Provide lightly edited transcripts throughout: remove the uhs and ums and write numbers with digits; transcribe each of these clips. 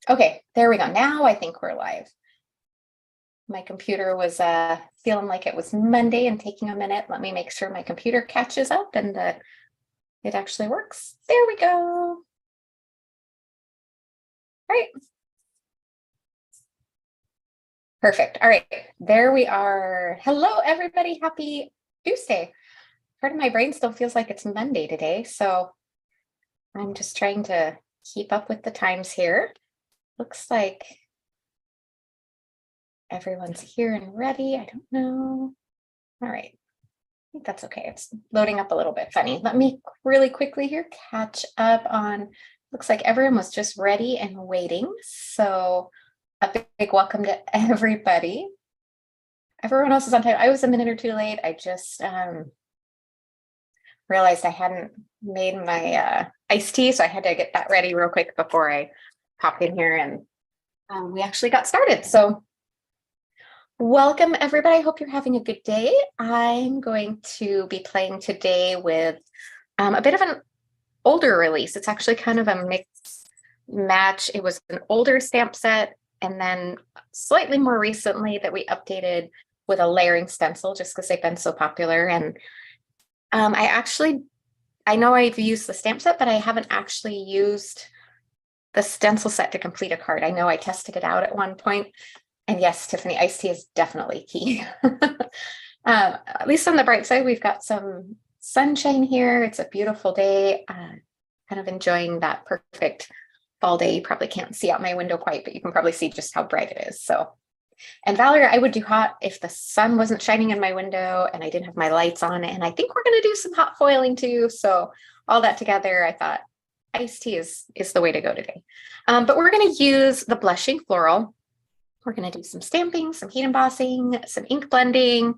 Okay, there we go. Now I think we're live. My computer was feeling like it was Monday and taking a minute. Let me make sure my computer catches up and that it actually works. There we go. All right. Perfect. All right, there we are. Hello, everybody. Happy Tuesday. Part of my brain still feels like it's Monday today, so I'm just trying to keep up with the times here. Looks like everyone's here and ready. I don't know. All right. I think that's okay. It's loading up a little bit funny. Let me really quickly here catch up on, looks like everyone was just ready and waiting. So a big welcome to everybody. Everyone else is on time. I was a minute or two late. I just realized I hadn't made my iced tea, so I had to get that ready real quick before I pop in here, and we actually got started. So welcome, everybody. I hope you're having a good day. I'm going to be playing today with a bit of an older release. It's actually kind of a mixed match. It was an older stamp set, and then slightly more recently that we updated with a layering stencil just because they've been so popular. And I know I've used the stamp set, but I haven't actually used the stencil set to complete a card. I know I tested it out at one point. And yes, Tiffany, iced tea is definitely key. At least on the bright side, we've got some sunshine here. It's a beautiful day. Kind of enjoying that perfect fall day. You probably can't see out my window quite, but you can probably see just how bright it is. So, and Valerie, I would do hot if the sun wasn't shining in my window and I didn't have my lights on. And I think we're going to do some hot foiling too. So all that together, I thought iced tea is the way to go today. But we're going to use the Blushing Floral. We're going to do some stamping, some heat embossing, some ink blending.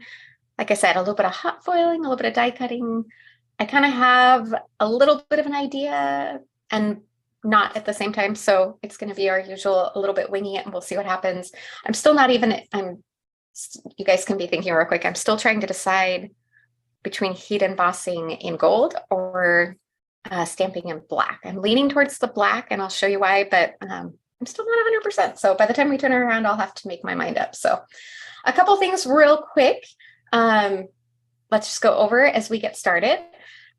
Like I said, a little bit of hot foiling, a little bit of die cutting. I kind of have a little bit of an idea and not at the same time. So it's going to be our usual, a little bit winging it, and we'll see what happens. I'm still not even, you guys can be thinking real quick. I'm still trying to decide between heat embossing in gold or stamping in black. I'm leaning towards the black, and I'll show you why, but I'm still not 100%. So by the time we turn around, I'll have to make my mind up. So a couple things real quick. Let's just go over as we get started.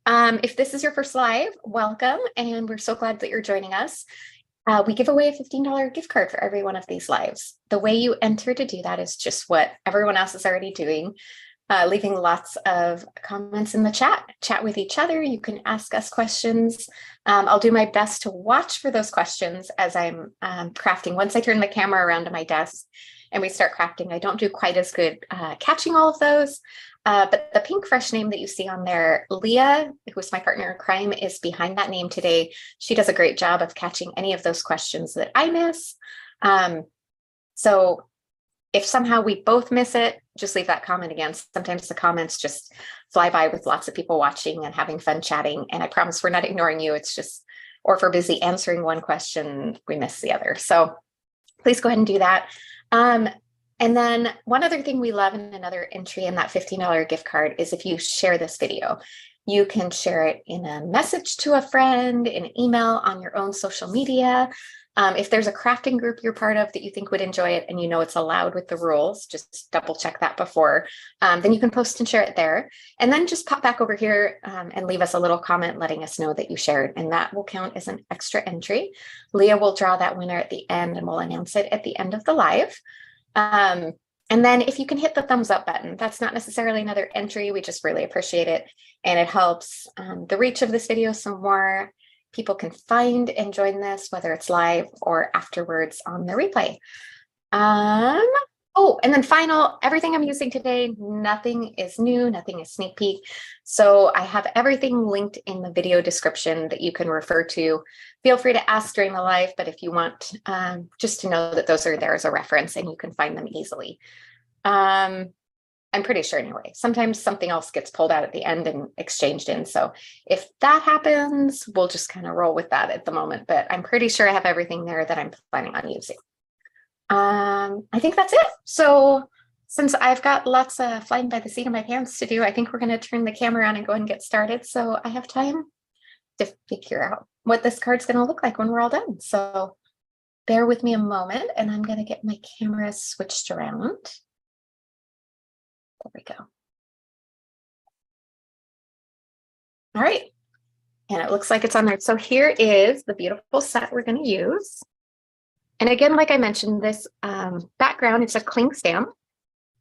If this is your first live, welcome. And we're so glad that you're joining us. We give away a $15 gift card for every one of these lives. The way you enter to do that is just what everyone else is already doing. Leaving lots of comments in the chat with each other. You can ask us questions. I'll do my best to watch for those questions as I'm crafting. Once I turn the camera around to my desk and we start crafting, I don't do quite as good catching all of those. But the Pinkfresh name that you see on there, Leah, who's my partner in crime, is behind that name today. She does a great job of catching any of those questions that I miss. So if somehow we both miss it, just leave that comment again. Sometimes the comments just fly by with lots of people watching and having fun chatting. And I promise we're not ignoring you. It's just, or if we're busy answering one question, we miss the other. So please go ahead and do that. And then one other thing we love in another entry in that $15 gift card is if you share this video. You can share it in a message to a friend, in an email, on your own social media. If there's a crafting group you're part of that you think would enjoy it and you know it's allowed with the rules, just double check that before, then you can post and share it there. And then just pop back over here and leave us a little comment letting us know that you shared, and that will count as an extra entry. Leah will draw that winner at the end and we'll announce it at the end of the live. And then if you can hit the thumbs up button, that's not necessarily another entry. We just really appreciate it. And it helps the reach of this video some more. People can find and join this, whether it's live or afterwards on the replay. Oh, and then final, everything I'm using today, nothing is new, nothing is sneak peek. So I have everything linked in the video description that you can refer to. Feel free to ask during the live, but if you want just to know that those are there as a reference and you can find them easily. I'm pretty sure anyway. Sometimes something else gets pulled out at the end and exchanged in. So if that happens, we'll just kind of roll with that at the moment. But I'm pretty sure I have everything there that I'm planning on using. I think that's it. So since I've got lots of flying by the seat of my pants to do, I think we're going to turn the camera on and go and get started. So I have time to figure out what this card's going to look like when we're all done. So bear with me a moment and I'm going to get my camera switched around. There we go. All right. And it looks like it's on there. So here is the beautiful set we're going to use. And again, like I mentioned, this background, it's a cling stamp.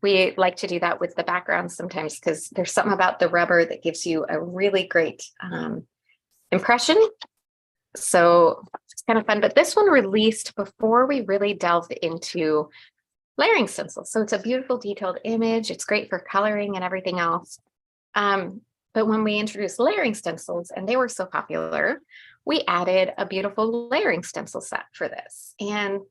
We like to do that with the background sometimes because there's something about the rubber that gives you a really great impression. So it's kind of fun, but this one released before we really delved into layering stencils. So it's a beautiful detailed image. It's great for coloring and everything else. But when we introduced layering stencils and they were so popular, we added a beautiful layering stencil set for this. And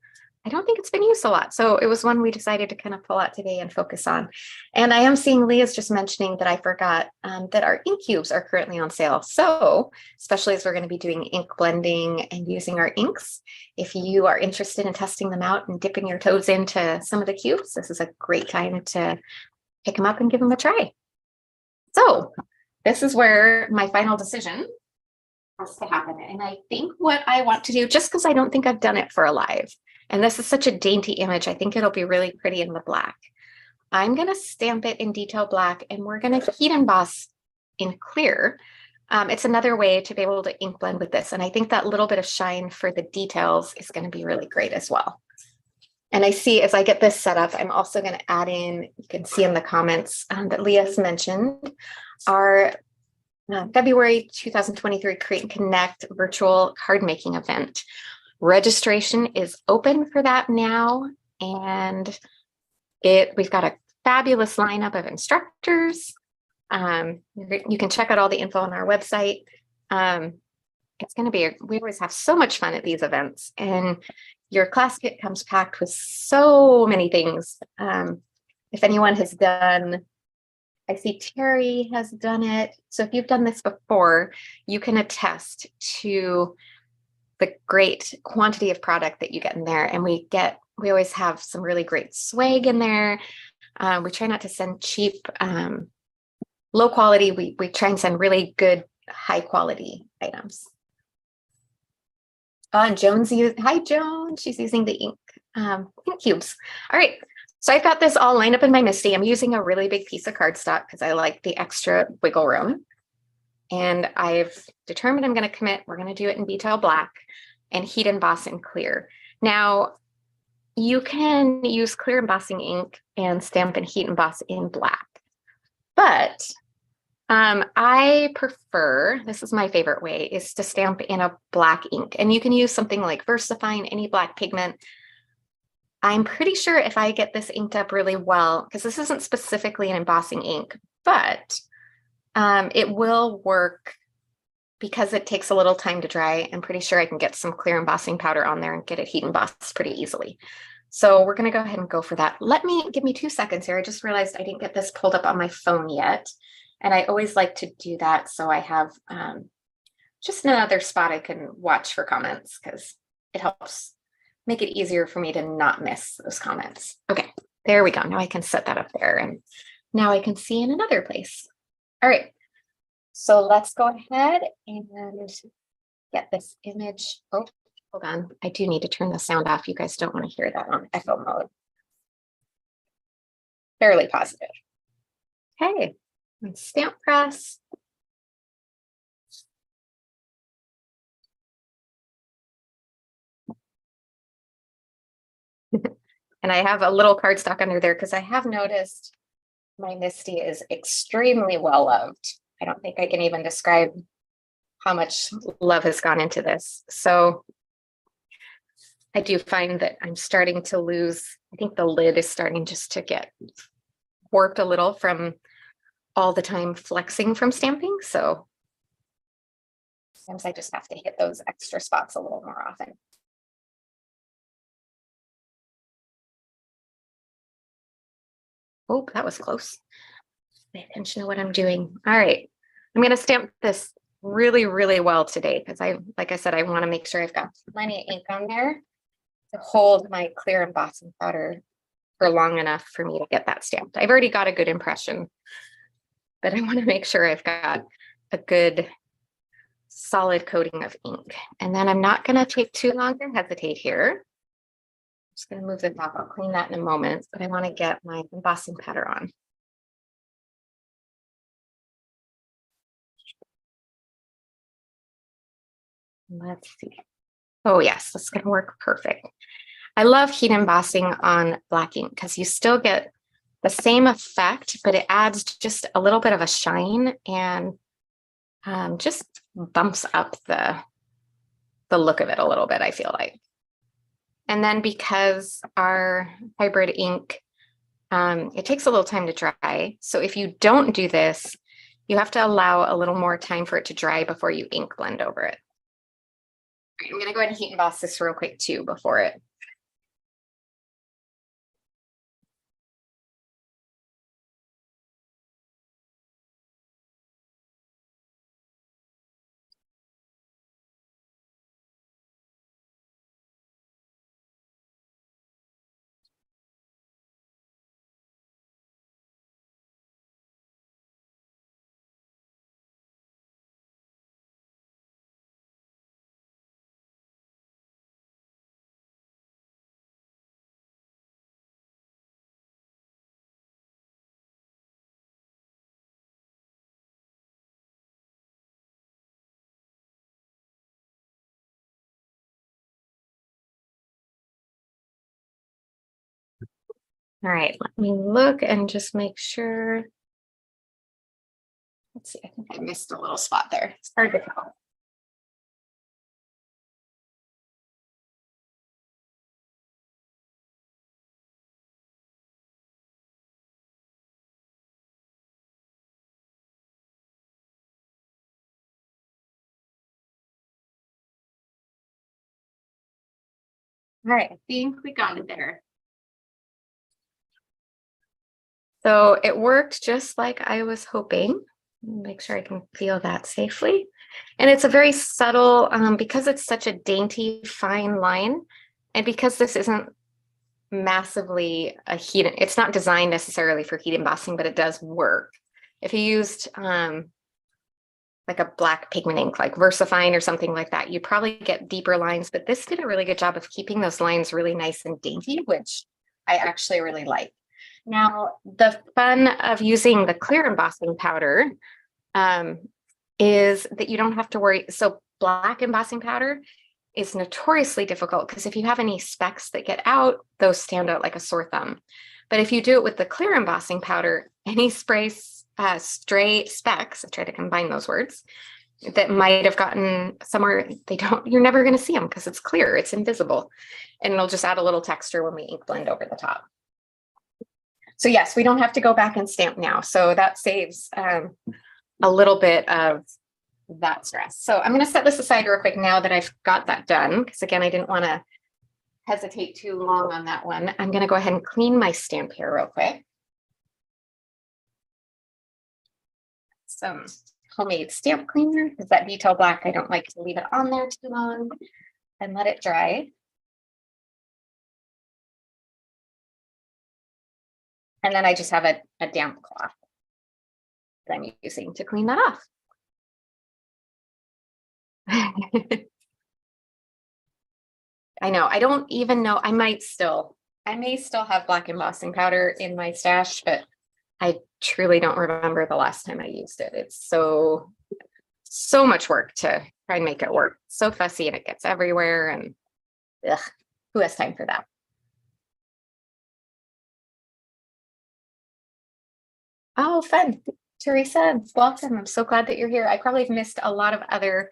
I don't think it's been used a lot. So it was one we decided to kind of pull out today and focus on. And I am seeing Leah's just mentioning that I forgot that our ink cubes are currently on sale. So especially as we're going to be doing ink blending and using our inks, if you are interested in testing them out and dipping your toes into some of the cubes, this is a great time to pick them up and give them a try. So this is where my final decision has to happen. And I think what I want to do, just because I don't think I've done it for a live, and this is such a dainty image, I think it'll be really pretty in the black. I'm going to stamp it in detail black and we're going to heat emboss in clear. It's another way to be able to ink blend with this. And I think that little bit of shine for the details is going to be really great as well. And I see as I get this set up, I'm also going to add in, you can see in the comments that Leah's mentioned, our February 2023 Create and Connect virtual card making event. Registration is open for that now, and we've got a fabulous lineup of instructors. You can check out all the info on our website. It's going to be, we always have so much fun at these events, and your class kit comes packed with so many things. If anyone has done, I see Terry has done it. So if you've done this before, you can attest to the great quantity of product that you get in there. And we always have some really great swag in there. We try not to send cheap, low quality. We try and send really good, high quality items. Joan's hi Joan, she's using the ink cubes. All right, so I've got this all lined up in my MISTI. I'm using a really big piece of cardstock because I like the extra wiggle room. And I've determined I'm going to commit. We're going to do it in detail black and heat emboss in clear. Now, you can use clear embossing ink and stamp and heat emboss in black, but I prefer, this is my favorite way, is to stamp in a black ink. And you can use something like VersaFine, any black pigment. I'm pretty sure if I get this inked up really well, because this isn't specifically an embossing ink, but it will work because it takes a little time to dry. I'm pretty sure I can get some clear embossing powder on there and get it heat embossed pretty easily. So we're going to go ahead and go for that. Give me 2 seconds here. I just realized I didn't get this pulled up on my phone yet. And I always like to do that. So I have just another spot I can watch for comments because it helps make it easier for me to not miss those comments. Okay, there we go. Now I can set that up there and now I can see in another place. All right, so let's go ahead and get this image. Oh, hold on. I do need to turn the sound off. You guys don't want to hear that on echo mode. Fairly positive. Okay. Stamp press. And I have a little cardstock under there because I have noticed my MISTI is extremely well loved. I don't think I can even describe how much love has gone into this. So I do find that I'm starting to lose, I think the lid is starting just to get warped a little from all the time flexing from stamping. So sometimes I just have to hit those extra spots a little more often. Oh, that was close. Pay attention to what I'm doing. All right. I'm going to stamp this really, really well today because like I said, I want to make sure I've got plenty of ink on there to hold my clear embossing powder for long enough for me to get that stamped. I've already got a good impression, but I want to make sure I've got a good solid coating of ink. And then I'm not going to take too long to hesitate here. Just going to move this off. I'll clean that in a moment, but I want to get my embossing powder on. Let's see. Oh yes, that's going to work perfect. I love heat embossing on black ink because you still get the same effect, but it adds just a little bit of a shine and just bumps up the look of it a little bit, I feel like. And then because our hybrid ink, it takes a little time to dry. So if you don't do this, you have to allow a little more time for it to dry before you ink blend over it. All right, I'm gonna go ahead and heat emboss this real quick too before it. All right, let me look and just make sure. Let's see, I think I missed a little spot there. It's hard to tell. All right, I think we got it there. So it worked just like I was hoping. Make sure I can feel that safely. And it's a very subtle, because it's such a dainty, fine line, and because this isn't massively a heat, it's not designed necessarily for heat embossing, but it does work. If you used like a black pigment ink, like VersaFine or something like that, you'd probably get deeper lines, but this did a really good job of keeping those lines really nice and dainty, which I actually really like. Now, the fun of using the clear embossing powder is that you don't have to worry. So black embossing powder is notoriously difficult because if you have any specks that get out, those stand out like a sore thumb. But if you do it with the clear embossing powder, any stray specks, I try to combine those words, that might have gotten somewhere, you're never going to see them because it's clear, it's invisible. And it'll just add a little texture when we ink blend over the top. So yes, we don't have to go back and stamp now. So that saves a little bit of that stress. So I'm going to set this aside real quick now that I've got that done, because again, I didn't want to hesitate too long on that one. I'm going to go ahead and clean my stamp here real quick. Some homemade stamp cleaner, because that detail black, I don't like to leave it on there too long and let it dry. And then I just have a damp cloth that I'm using to clean that off. I know, I don't even know, I may still have black embossing powder in my stash, but I truly don't remember the last time I used it. It's so much work to try and make it work. So fussy and it gets everywhere, and ugh, who has time for that? Oh, fun. Teresa, welcome. I'm so glad that you're here. I probably have missed a lot of other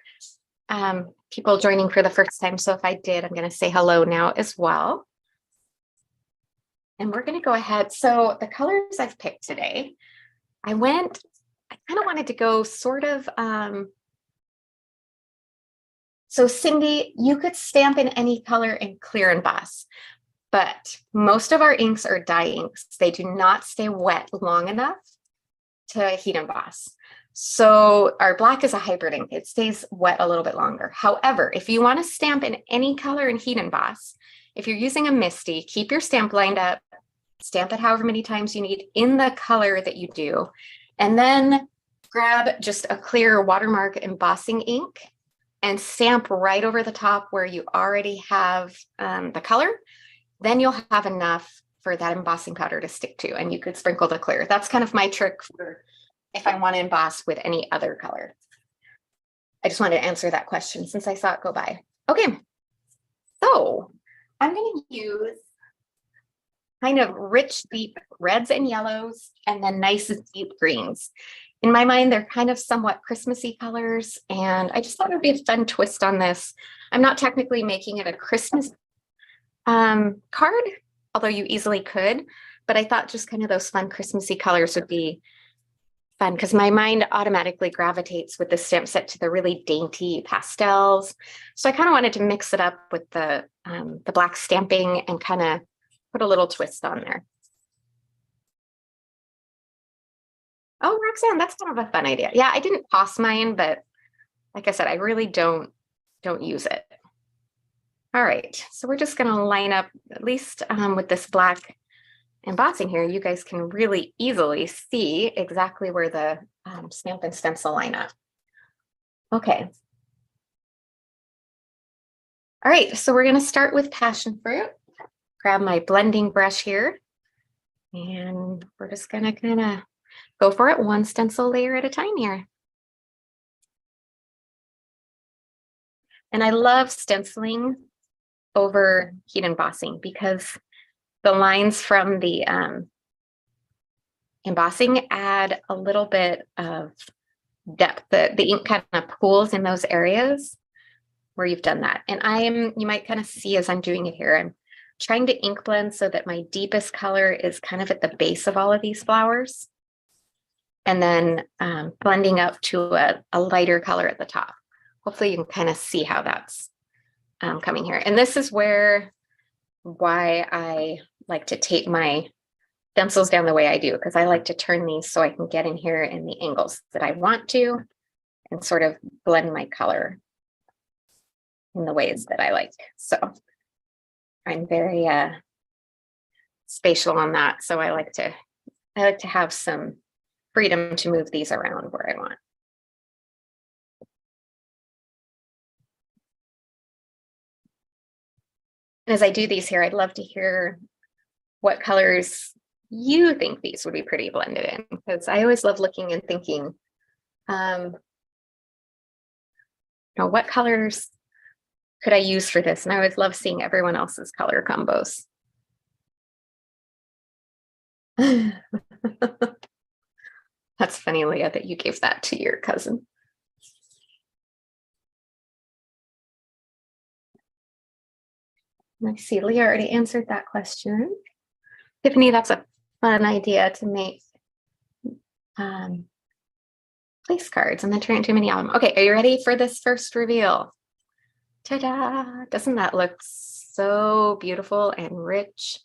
people joining for the first time. So if I did, I'm going to say hello now as well. And we're going to go ahead. So the colors I've picked today, I kind of wanted to go sort of, so Cindy, you could stamp in any color and clear emboss, but most of our inks are dye inks. They do not stay wet long enough to heat emboss. So our black is a hybrid ink. It stays wet a little bit longer. However, if you want to stamp in any color and heat emboss, if you're using a MISTI, keep your stamp lined up, stamp it however many times you need in the color that you do, and then grab just a clear watermark embossing ink and stamp right over the top where you already have the color. then you'll have enough for that embossing powder to stick to, and you could sprinkle the clear. That's kind of my trick for if I want to emboss with any other color. I just wanted to answer that question since I saw it go by. Okay, so I'm going to use kind of rich, deep reds and yellows, and then nice, deep greens. In my mind, they're kind of somewhat Christmassy colors, and I just thought it would be a fun twist on this. I'm not technically making it a Christmas card, although you easily could, but I thought just kind of those fun Christmassy colors would be fun because my mind automatically gravitates with the stamp set to the really dainty pastels. So I kind of wanted to mix it up with the black stamping and kind of put a little twist on there. Oh, Roxanne, that's kind of a fun idea. Yeah, I didn't toss mine, but like I said, I really don't use it. All right, so we're just going to line up, at least with this black embossing here, you guys can really easily see exactly where the stamp and stencil line up. Okay. All right, so we're going to start with passion fruit. Grab my blending brush here, and we're just going to kind of go for it one stencil layer at a time here. And I love stenciling over heat embossing because the lines from the embossing add a little bit of depth. The ink kind of pools in those areas where you've done that. And you might kind of see as I'm doing it here, I'm trying to ink blend so that my deepest color is kind of at the base of all of these flowers. And then blending up to a lighter color at the top. Hopefully you can kind of see how that's coming here. And this is why I like to tape my stencils down the way I do, because I like to turn these so I can get in here in the angles that I want to and sort of blend my color in the ways that I like. So I'm very spatial on that. So I like to have some freedom to move these around where I want. And as I do these here, I'd love to hear what colors you think these would be pretty blended in, because I always love looking and thinking, what colors could I use for this? And I always love seeing everyone else's color combos. That's funny, Leah, that you gave that to your cousin. I see Leah already answered that question. Tiffany, that's a fun idea to make place cards and then turn it into a mini album. Okay, are you ready for this first reveal? Ta-da! Doesn't that look so beautiful and rich?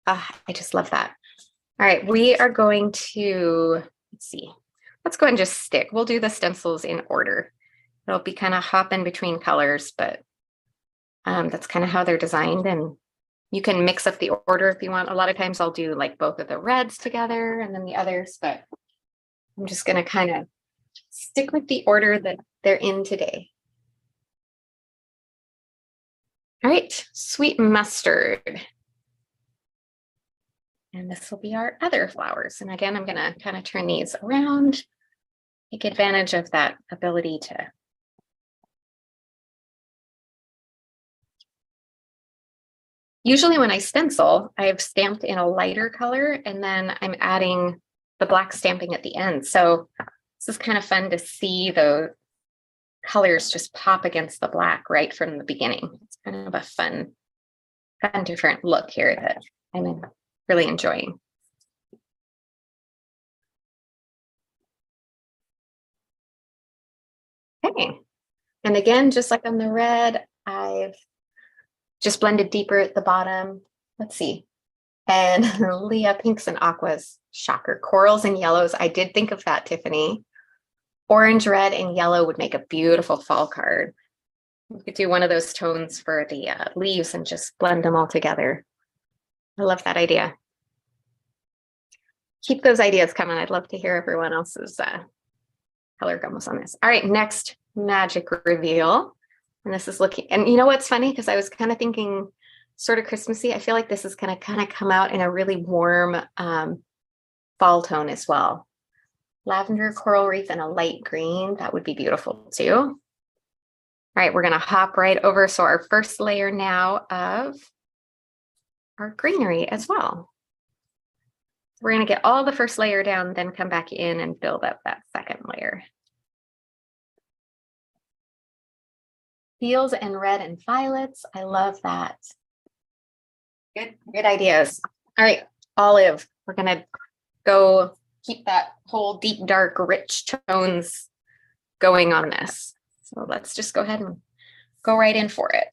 I just love that. All right, we are going to, let's see. Let's go ahead and just stick. We'll do the stencils in order. It'll be kind of hopping between colors, but that's kind of how they're designed. And you can mix up the order if you want. A lot of times I'll do like both of the reds together and then the others, but I'm just going to kind of stick with the order that they're in today. All right, sweet mustard. And this will be our other flowers. And again, I'm going to kind of turn these around, take advantage of that ability to usually when I stencil, I've stamped in a lighter color and then I'm adding the black stamping at the end. So this is kind of fun to see those colors just pop against the black right from the beginning. It's kind of a fun different look here that I'm really enjoying. Okay, and again, just like on the red, I've just blended deeper at the bottom. Let's see. And Leah, pinks and aquas, shocker. Corals and yellows. I did think of that, Tiffany. Orange, red, and yellow would make a beautiful fall card. We could do one of those tones for the leaves and just blend them all together. I love that idea. Keep those ideas coming. I'd love to hear everyone else's color combos on this. All right, next magic reveal. And this is looking, and you know what's funny? Because I was kind of thinking sort of Christmassy. I feel like this is gonna kind of come out in a really warm fall tone as well. Lavender, coral reef, and a light green. That would be beautiful too. All right, we're gonna hop right over. So our first layer now of our greenery as well. We're gonna get all the first layer down, then come back in and build up that second layer. Teals and red and violets. I love that. Good ideas. All right, olive. We're gonna go keep that whole deep, dark, rich tones going on this. So let's just go ahead and go right in for it.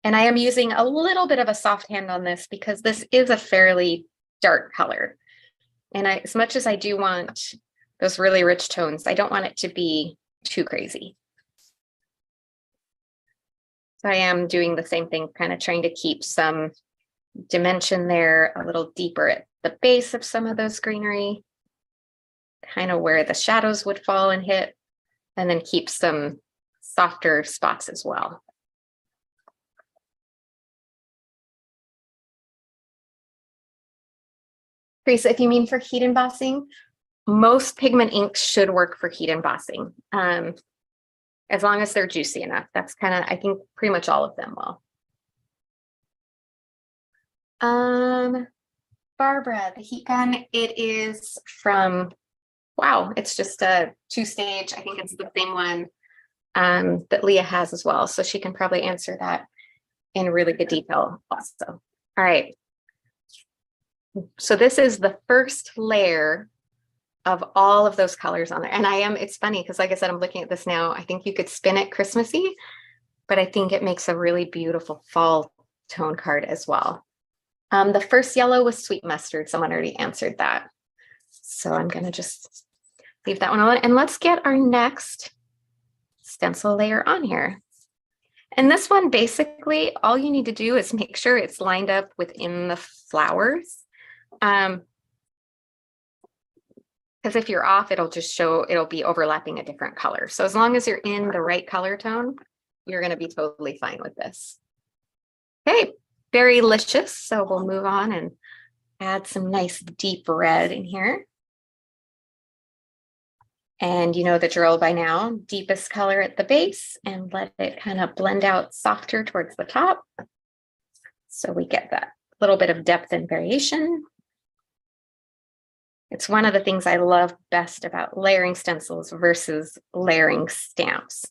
And I am using a little bit of a soft hand on this because this is a fairly dark color. And as much as I do want those really rich tones, I don't want it to be too crazy. So I am doing the same thing, kind of trying to keep some dimension there, a little deeper at the base of some of those greenery, kind of where the shadows would fall and hit, and then keep some softer spots as well. Teresa, if you mean for heat embossing, most pigment inks should work for heat embossing. As long as they're juicy enough. That's kind of, I think pretty much all of them will. Barbara, the heat gun, it is from, wow, it's just a 2-stage. I think it's the same one that Leah has as well. So she can probably answer that in really good detail also. All right. So this is the first layer of all of those colors on there. And it's funny because like I said, I'm looking at this now. I think you could spin it Christmassy, but I think it makes a really beautiful fall tone card as well. The first yellow was sweet mustard. Someone already answered that. So I'm going to just leave that one alone. And let's get our next stencil layer on here. And this one, basically, all you need to do is make sure it's lined up within the flowers. Because if you're off, it'll just show, it'll be overlapping a different color. So as long as you're in the right color tone, you're going to be totally fine with this. Okay, Berrylicious. So we'll move on and add some nice deep red in here. And you know the drill by now, deepest color at the base and let it kind of blend out softer towards the top. So we get that little bit of depth and variation. It's one of the things I love best about layering stencils versus layering stamps,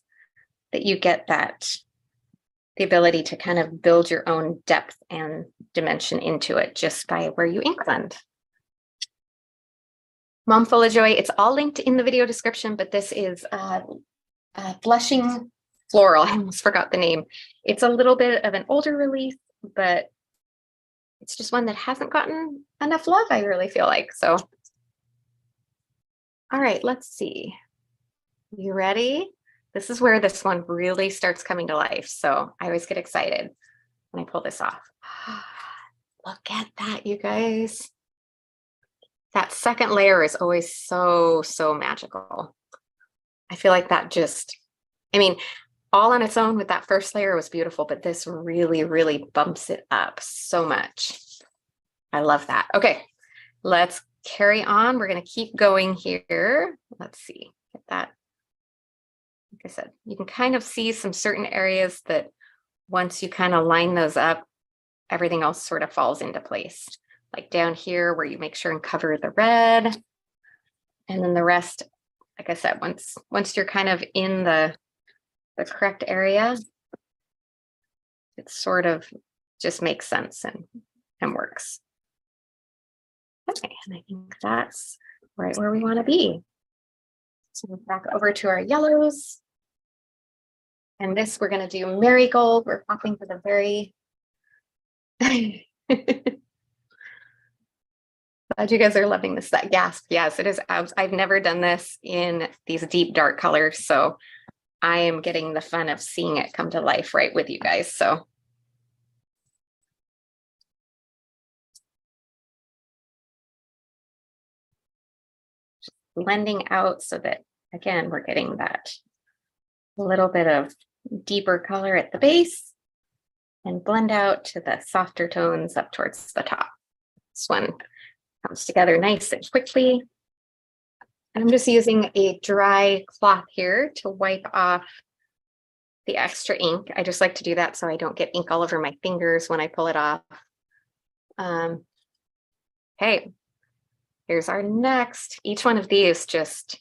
that you get the ability to kind of build your own depth and dimension into it just by where you ink blend. Mom Full of Joy, it's all linked in the video description, but this is Blushing Floral. I almost forgot the name. It's a little bit of an older release, but it's just one that hasn't gotten enough love, I really feel like. So, all right, let's see. You ready? This is where this one really starts coming to life. So I always get excited when I pull this off. Look at that, you guys. That second layer is always so, so magical. I feel like that just, I mean, all on its own with that first layer was beautiful, but this really, really bumps it up so much. I love that. Okay, let's carry on. We're going to keep going here. Let's see, get that. Like I said, you can kind of see some certain areas that once you kind of line those up, everything else sort of falls into place. Like down here where you make sure and cover the red. And then the rest, like I said, once you're kind of in the correct area, it sort of just makes sense and works. Okay, and I think that's right where we want to be. So we're back over to our yellows. And this, we're going to do Marigold. We're popping for the very... Glad you guys are loving this. That gasp. Yes, it is. I've never done this in these deep, dark colors. So I am getting the fun of seeing it come to life right with you guys. So blending out so that, again, we're getting that little bit of deeper color at the base and blend out to the softer tones up towards the top. This one comes together nice and quickly. And I'm just using a dry cloth here to wipe off the extra ink. I just like to do that so I don't get ink all over my fingers when I pull it off. Okay, here's our next. Each one of these just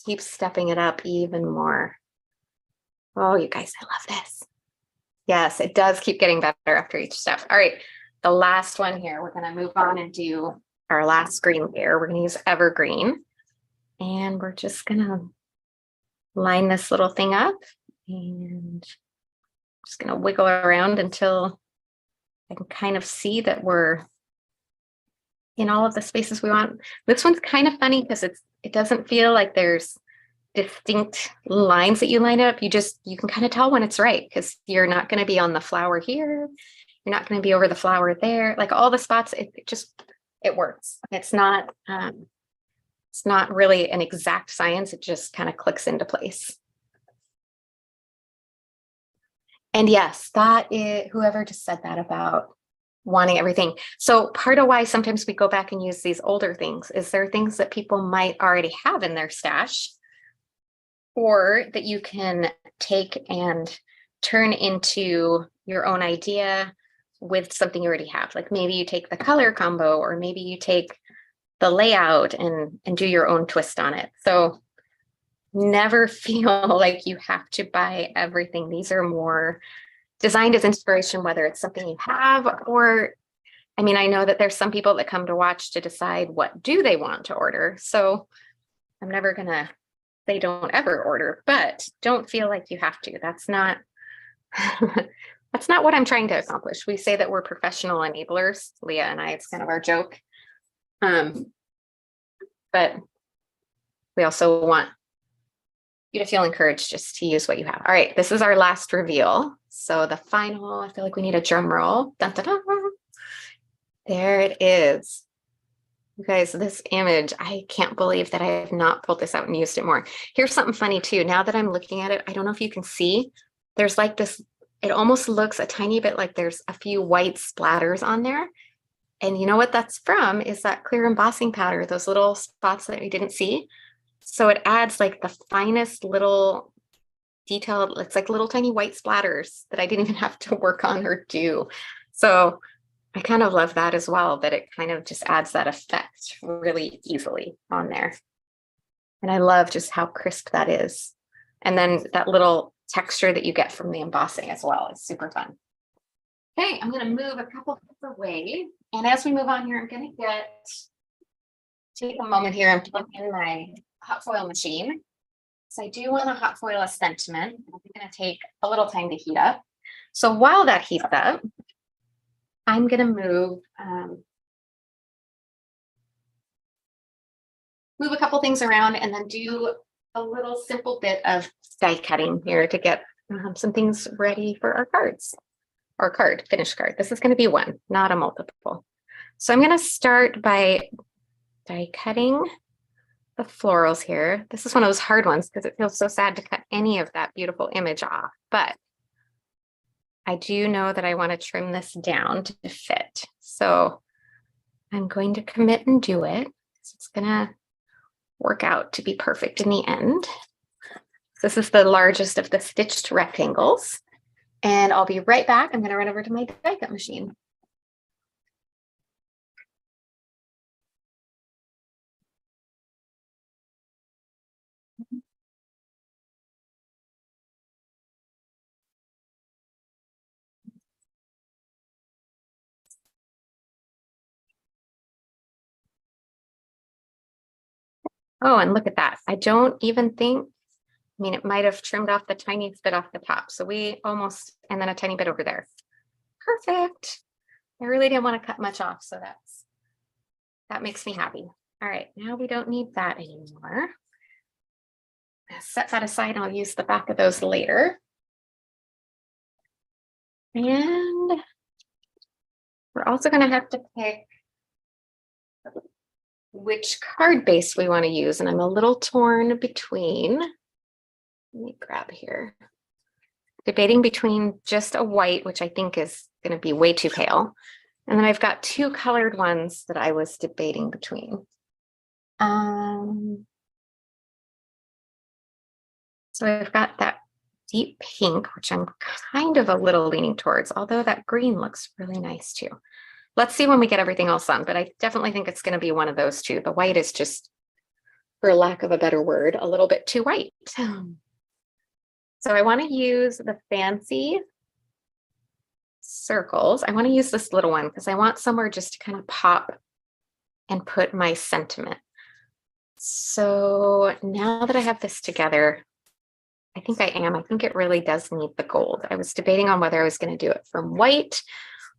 keeps stepping it up even more. Oh, you guys, I love this. Yes, it does keep getting better after each step. All right, the last one here, we're gonna move on and do our last green layer. We're gonna use Evergreen. And we're just gonna line this little thing up and just gonna wiggle around until I can kind of see that we're in all of the spaces we want. This one's kind of funny because it doesn't feel like there's distinct lines that you line up. You can kind of tell when it's right because you're not going to be on the flower here. You're not going to be over the flower there. Like all the spots, it works. It's not really an exact science. It just kind of clicks into place. And yes, that is whoever just said that about wanting everything. So part of why sometimes we go back and use these older things is there are things that people might already have in their stash or that you can take and turn into your own idea with something you already have. Like maybe you take the color combo or maybe you take the layout and do your own twist on it. So never feel like you have to buy everything. These are more designed as inspiration, whether it's something you have or, I mean, I know that there's some people that come to watch to decide what do they want to order. So I'm never gonna say don't ever order, but don't feel like you have to. That's not that's not what I'm trying to accomplish. We say that we're professional enablers, Leah and I, it's kind of our joke. But we also want you to feel encouraged just to use what you have. All right, this is our last reveal. So the final, I feel like we need a drum roll. Dun, dun, dun. There it is. You guys, this image, I can't believe that I have not pulled this out and used it more. Here's something funny too. Now that I'm looking at it, I don't know if you can see, there's like this, it almost looks a tiny bit like there's a few white splatters on there. And you know what that's from is that clear embossing powder, those little spots that we didn't see. So it adds like the finest little detail. It's like little tiny white splatters that I didn't even have to work on or do. So I kind of love that as well, that it kind of just adds that effect really easily on there. And I love just how crisp that is. And then that little texture that you get from the embossing as well is super fun. Okay, I'm going to move a couple bits away. And as we move on here, I'm going to take a moment here and plug in my hot foil machine. So I do want to hot foil a sentiment. It's going to take a little time to heat up. So while that heats up, I'm going to move a couple things around and then do a little simple bit of die cutting here to get some things ready for our cards. Or card, finished card. This is going to be one, not a multiple. So I'm going to start by die cutting the florals here. This is one of those hard ones because it feels so sad to cut any of that beautiful image off. But I do know that I want to trim this down to fit. So I'm going to commit and do it. So it's going to work out to be perfect in the end. This is the largest of the stitched rectangles. And I'll be right back. I'm going to run over to my die cut machine. Oh, and look at that. I don't even think, I mean, it might have trimmed off the tiniest bit off the top. So we almost, and then a tiny bit over there. Perfect. I really didn't want to cut much off. So that makes me happy. All right, now we don't need that anymore. I'll set that aside. I'll use the back of those later. And we're also going to have to pick which card base we want to use. And I'm a little torn between, let me grab here. debating between just a white, which I think is going to be way too pale. And then I've got two colored ones that I was debating between. So I've got that deep pink, which I'm kind of a little leaning towards, although that green looks really nice too. Let's see when we get everything else on, but I definitely think it's going to be one of those two. The white is just, for lack of a better word, a little bit too white. So I want to use the fancy circles. I want to use this little one because I want somewhere just to kind of pop and put my sentiment. So now that I have this together, I think I am. I think it really does need the gold. I was debating on whether I was going to do it from white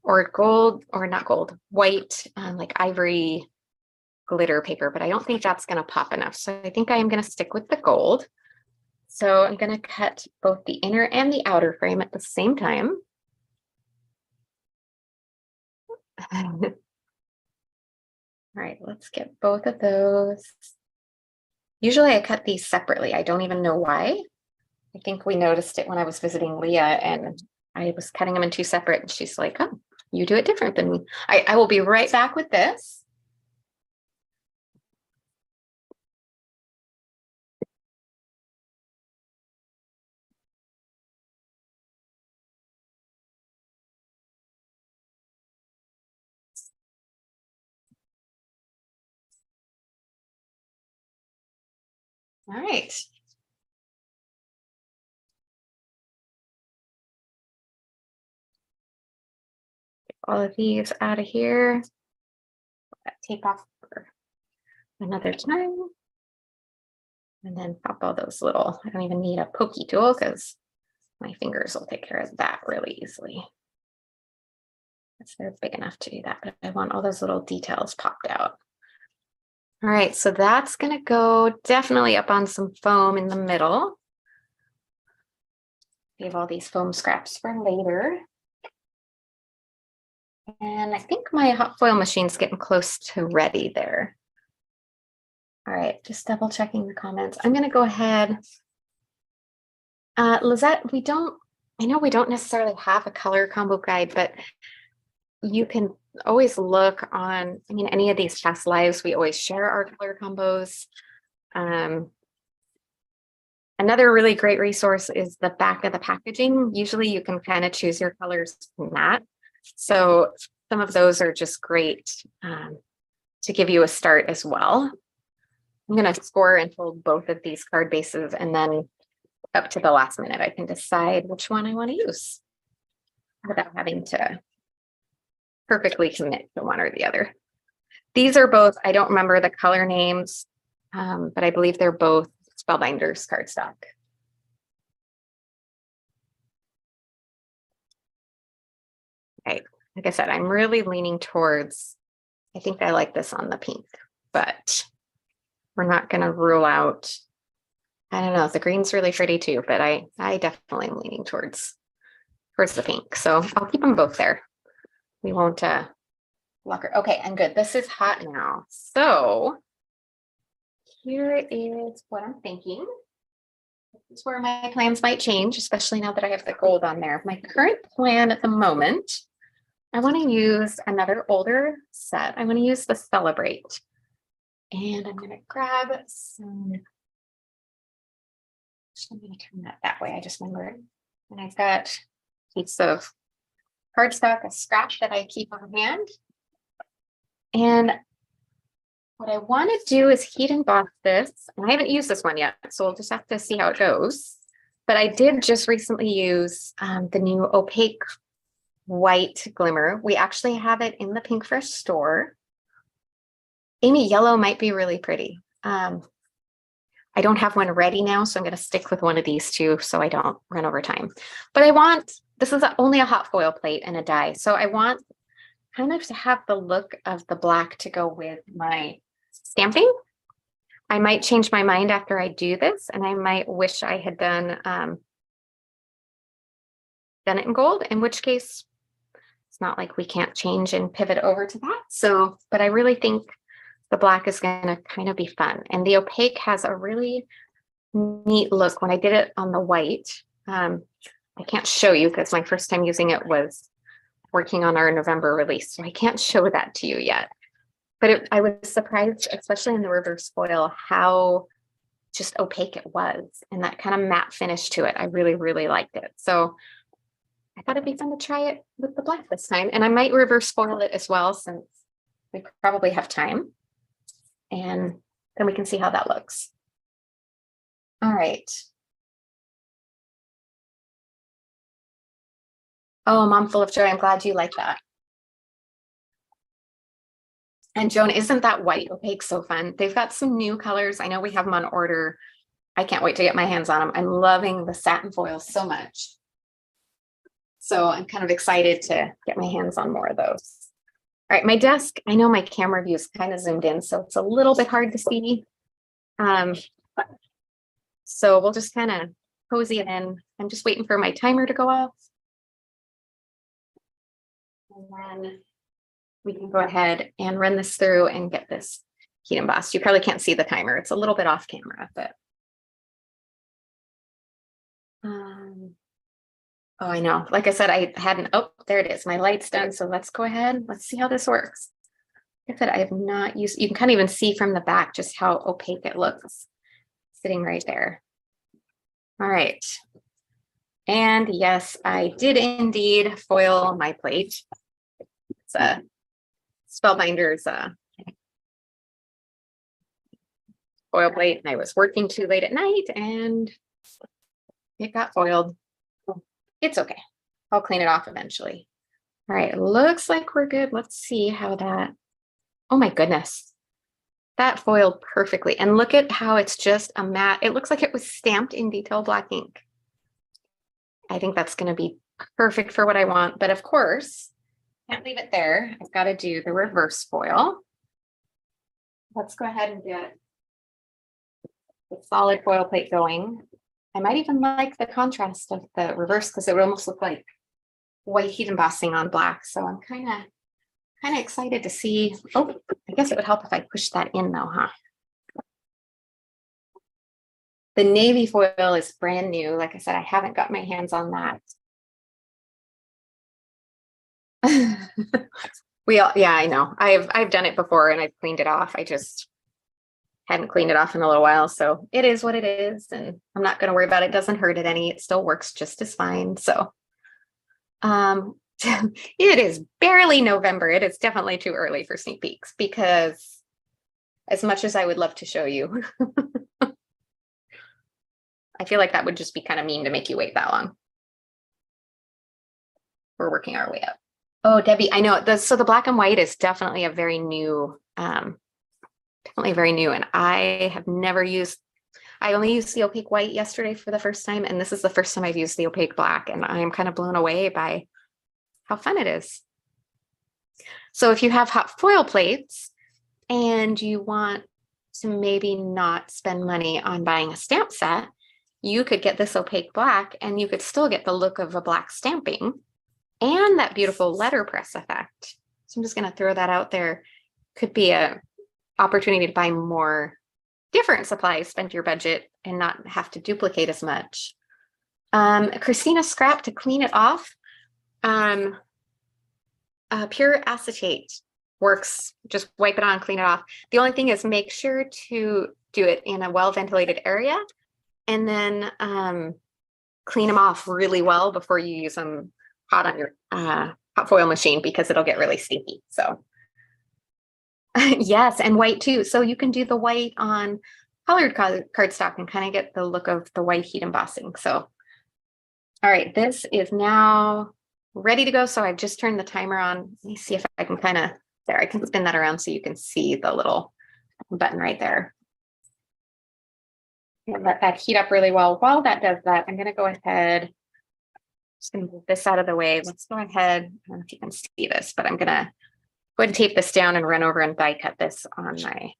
or gold, or not gold, white, like ivory glitter paper, but I don't think that's going to pop enough. So I think I am going to stick with the gold. So I'm going to cut both the inner and the outer frame at the same time. All right, let's get both of those. Usually I cut these separately. I don't even know why. I think we noticed it when I was visiting Leah and I was cutting them in two separate and she's like, oh, you do it different than me. I will be right back with this. All right. Get all of these out of here. Put that tape off for another time. And then pop all those little, I don't even need a pokey tool because my fingers will take care of that really easily. They're big enough to do that, but I want all those little details popped out. All right, so that's going to go definitely up on some foam in the middle. Save all these foam scraps for later. And I think my hot foil machine's getting close to ready there. All right, just double checking the comments. I'm going to go ahead. Lizette, I know we don't necessarily have a color combo guide, but you can always look on, I mean, any of these past lives, we always share our color combos. Another really great resource is the back of the packaging. Usually you can kind of choose your colors from that. So some of those are just great to give you a start as well. I'm going to score and hold both of these card bases, and then up to the last minute, I can decide which one I want to use without having to perfectly commit to one or the other. These are both, I don't remember the color names, but I believe they're both Spellbinders cardstock. Right, like I said, I'm really leaning towards, I think I like this on the pink, but we're not going to rule out, I don't know, the green's really pretty too, but I definitely am leaning towards the pink. So I'll keep them both there. We won't lock her. Okay, I'm good. This is hot now. So here is what I'm thinking. This is where my plans might change, especially now that I have the gold on there. My current plan at the moment, I want to use another older set. I want to use the Celebrate. And I'm going to grab some, I'm going to turn that way. I just remembered. And I've got a piece of cardstock, a scratch that I keep on hand. And what I want to do is heat emboss this. And I haven't used this one yet, so we'll just have to see how it goes. But I did just recently use the new opaque white glimmer. We actually have it in the Pinkfresh store. Amy, yellow might be really pretty. I don't have one ready now, so I'm going to stick with one of these two so I don't run over time. But I want, this is only a hot foil plate and a die, so I want kind of to have the look of the black to go with my stamping. I might change my mind after I do this, and I might wish I had done it in gold, in which case it's not like we can't change and pivot over to that. So, but I really think the black is going to kind of be fun. And the opaque has a really neat look. When I did it on the white, I can't show you because my first time using it was working on our November release. So I can't show that to you yet. But I was surprised, especially in the reverse foil, how just opaque it was and that kind of matte finish to it. I really, really liked it. So I thought it'd be fun to try it with the black this time. And I might reverse foil it as well, since we probably have time. And then we can see how that looks. All right. Oh, Mom Full of Joy, I'm glad you like that. And Joan, isn't that white opaque so fun? They've got some new colors. I know we have them on order. I can't wait to get my hands on them. I'm loving the satin foil so much. So I'm kind of excited to get my hands on more of those. All right, my desk, I know my camera view is kind of zoomed in, so it's a little bit hard to see. So we'll just kind of cozy it in. I'm just waiting for my timer to go off. And then we can go ahead and run this through and get this heat embossed. You probably can't see the timer. It's a little bit off camera, but. Oh, I know. Like I said, I hadn't, oh, there it is. My light's done. So let's go ahead. Let's see how this works. Like I said, I have not used, you can kind of even see from the back just how opaque it looks sitting right there. All right. And yes, I did indeed foil my plate. It's a Spellbinder's foil plate, and I was working too late at night and it got foiled. It's okay. I'll clean it off eventually. All right, looks like we're good. Let's see how that, oh my goodness. That foiled perfectly. And look at how it's just a matte. It looks like it was stamped in detail black ink. I think that's going to be perfect for what I want. But of course, can't leave it there. I've got to do the reverse foil. Let's go ahead and get the solid foil plate going. I might even like the contrast of the reverse because it would almost look like white heat embossing on black. So I'm kind of excited to see. Oh, I guess it would help if I push that in though, huh? The navy foil is brand new. Like I said, I haven't got my hands on that. Yeah, I know. I've done it before and I've cleaned it off. I just hadn't cleaned it off in a little while. So it is what it is. And I'm not going to worry about it. It doesn't hurt it any. It still works just as fine. So it is barely November. It is definitely too early for sneak peeks because as much as I would love to show you, I feel like that would just be kind of mean to make you wait that long. We're working our way up. Oh, Debbie, I know. So the black and white is definitely a very new, definitely very new. And I have never used, I only used the opaque white yesterday for the first time. And this is the first time I've used the opaque black. And I'm kind of blown away by how fun it is. So if you have hot foil plates and you want to maybe not spend money on buying a stamp set, you could get this opaque black and you could still get the look of a black stamping and that beautiful letterpress effect. So I'm just going to throw that out there. Could be a opportunity to buy more different supplies, spend your budget and not have to duplicate as much. Christina Scrap to clean it off. Pure acetate works. Just wipe it on, clean it off. The only thing is make sure to do it in a well-ventilated area and then clean them off really well before you use them hot on your hot foil machine because it'll get really stinky. So yes, and white too. So you can do the white on colored cardstock and kind of get the look of the white heat embossing. So, all right, this is now ready to go. So I've just turned the timer on. Let me see if I can kind of, there, I can spin that around so you can see the little button right there. And let that heat up really well. While that does that, I'm going to go ahead. Just going to move this out of the way. Let's go ahead. I don't know if you can see this, but I'm going to go ahead and tape this down and run over and die cut this on my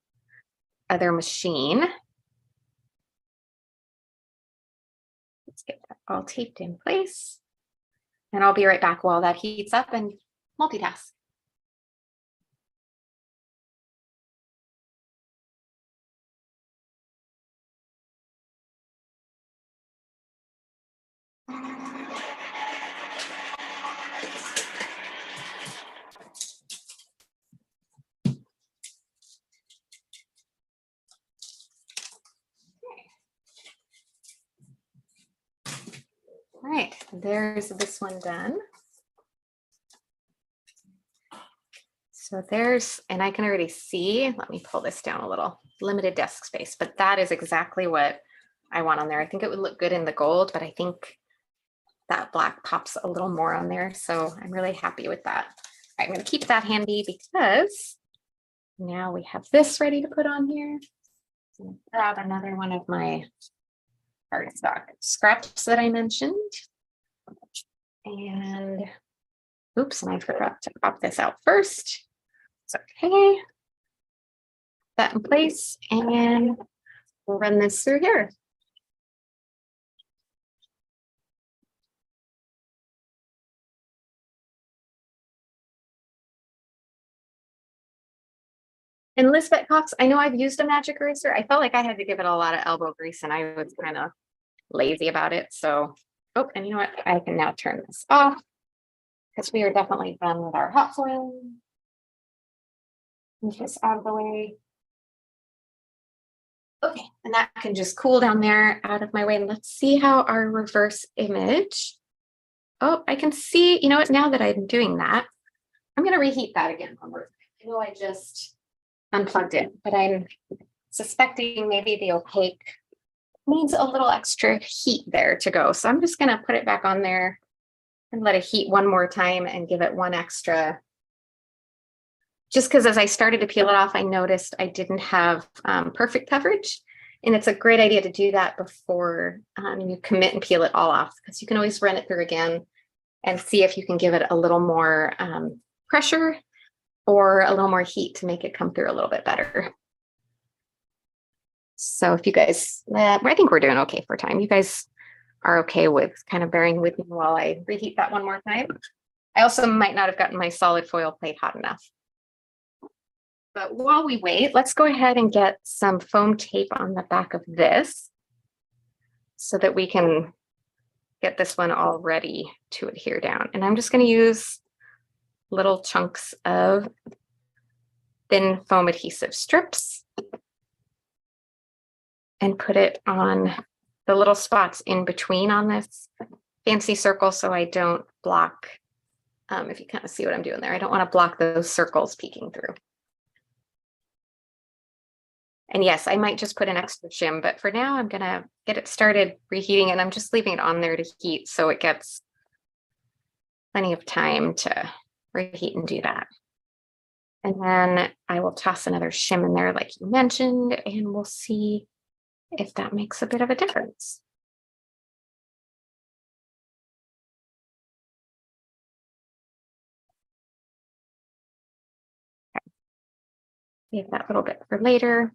other machine. Let's get that all taped in place. And I'll be right back while that heats up and multitask. All right, there's this one done. So there's, and I can already see, let me pull this down a little, limited desk space, but that is exactly what I want on there. I think it would look good in the gold, but I think that black pops a little more on there. So I'm really happy with that. I'm going to keep that handy because now we have this ready to put on here. Grab another one of my cardstock scraps that I mentioned. And oops, and I forgot to pop this out first. It's okay. That in place, and we'll run this through here. And Lisbeth Cox, I know I've used a magic eraser. I felt like I had to give it a lot of elbow grease and I was kind of lazy about it. So, oh, and you know what? I can now turn this off because we are definitely done with our hot foil. Move this out of the way. Okay, and that can just cool down there out of my way. And let's see how our reverse image. Oh, I can see, you know what, now that I'm doing that, I'm going to reheat that again. I know I just unplugged it, but I'm suspecting maybe the opaque needs a little extra heat there to go. So I'm just going to put it back on there and let it heat one more time and give it one extra. Just because as I started to peel it off, I noticed I didn't have perfect coverage. And it's a great idea to do that before you commit and peel it all off, because you can always run it through again and see if you can give it a little more pressure or a little more heat to make it come through a little bit better. So if you guys, I think we're doing okay for time. You guys are okay with kind of bearing with me while I reheat that one more time. I also might not have gotten my solid foil plate hot enough. But while we wait, let's go ahead and get some foam tape on the back of this so that we can get this one all ready to adhere down. And I'm just going to use little chunks of thin foam adhesive strips and put it on the little spots in between on this fancy circle so I don't block, if you kind of see what I'm doing there, I don't want to block those circles peeking through. And yes, I might just put an extra shim, but for now I'm gonna get it started reheating, and I'm just leaving it on there to heat so it gets plenty of time to reheat and do that. And then I will toss another shim in there like you mentioned, and we'll see if that makes a bit of a difference. Okay. Save that little bit for later.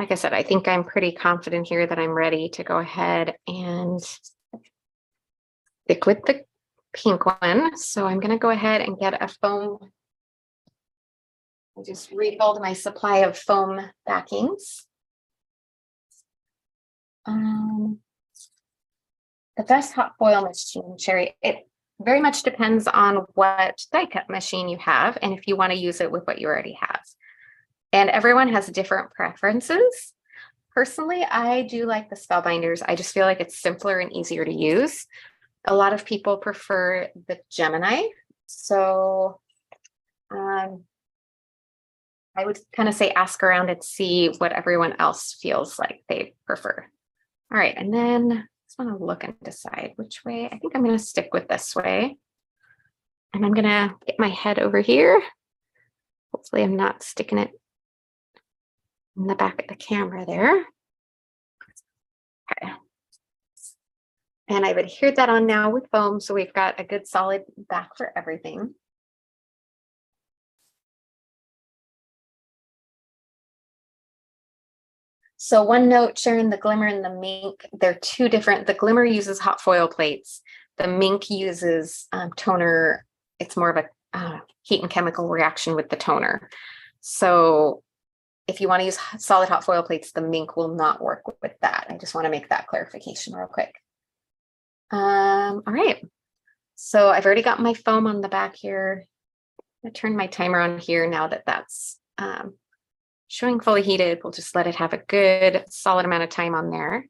Like I said, I think I'm pretty confident here that I'm ready to go ahead and stick with the pink one. So I'm going to go ahead and get a foam. I just refilled my supply of foam backings. The best hot foil machine, Sherry, it very much depends on what die cut machine you have and if you want to use it with what you already have. And everyone has different preferences. Personally, I do like the Spellbinders. I just feel like it's simpler and easier to use. A lot of people prefer the Gemini. So I would kind of say ask around and see what everyone else feels like they prefer. All right, and then I just want to look and decide which way. I think I'm going to stick with this way. And I'm going to get my head over here. Hopefully I'm not sticking it in the back of the camera there. Okay. And I've adhered that on now with foam, so we've got a good solid back for everything. So one note, Sharon, the Glimmer and the Mink, they're two different. The Glimmer uses hot foil plates. The Mink uses toner. It's more of a heat and chemical reaction with the toner. So if you want to use solid hot foil plates, the Mink will not work with that. I just want to make that clarification real quick. All right. So I've already got my foam on the back here. I'm going to turn my timer on here now that that's showing fully heated. We'll just let it have a good solid amount of time on there